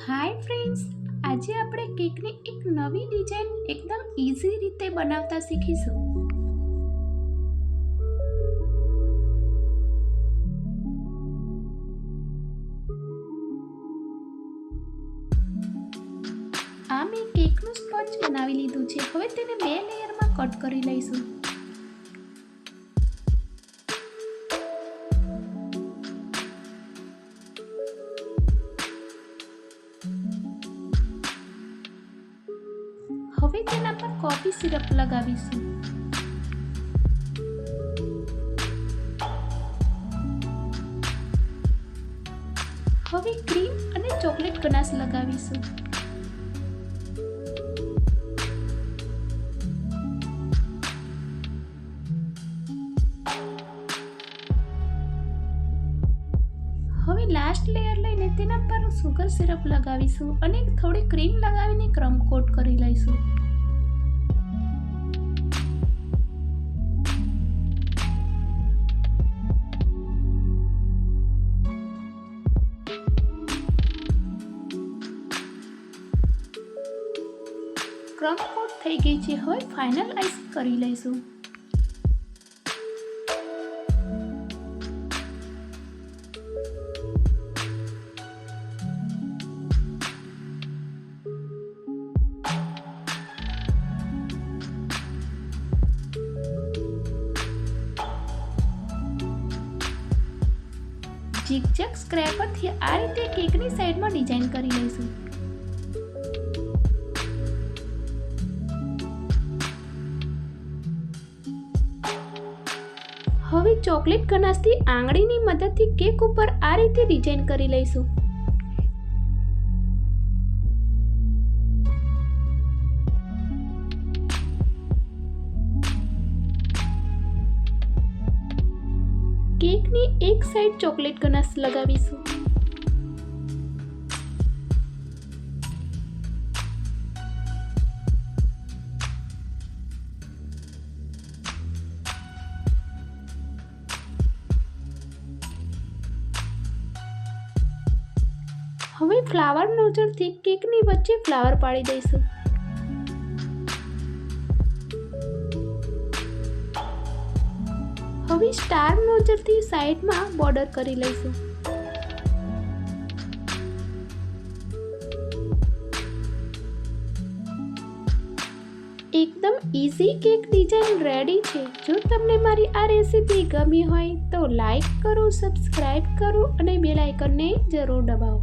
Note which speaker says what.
Speaker 1: Hi friends, આજે આપણે કેકની એક નવી ડિઝાઇન એકદમ ઇઝી રીતે બનાવતા શીખીશું. આ મેં કેકનું સ્પંજ બનાવી લીધું છે. હવે તેને 2 લેયરમાં કટ કરી લઈશું. હવે તેના પર કોફી સિરપ લગાવીશું. હવે ક્રીમ અને ચોકલેટ ગનાશ લગાવીશું. હવે લાસ્ટ લેયર લઈને તેના પર સુગર સિરપ લગાવીશું અને થોડી ક્રીમ લગાવીને ક્રમ કોટ કરી લઈશું. ક્રમ કોટ થઈ ગઈ છે. હવે ફાઇનલ આઈસિંગ કરી લઈશું. ઝિગઝેગ સ્ક્રેપરથી આ રીતે કેકની સાઈડમાં ડિઝાઇન કરી લઈશું. હવે ચોકલેટ ગનાશથી આંગળીની મદદથી કેક ઉપર આ રીતે ડિઝાઇન કરી લઈશું. કેકની એક સાઈડ ચોકલેટ ગનાશ લગાવીશું. હવે ફ્લાવર નોઝલથી કેકની વચ્ચે ફ્લાવર પાડી દઈશું. હવે સ્ટાર નોઝલથી સાઈડમાં બોર્ડર કરી લઈશું. એકદમ ઇઝી કેક ડિઝાઇન રેડી છે. જો તમને મારી આ રેસીપી ગમી હોય તો લાઈક કરો, સબસ્ક્રાઇબ કરો અને બેલ આઇકનને જરૂર દબાવો.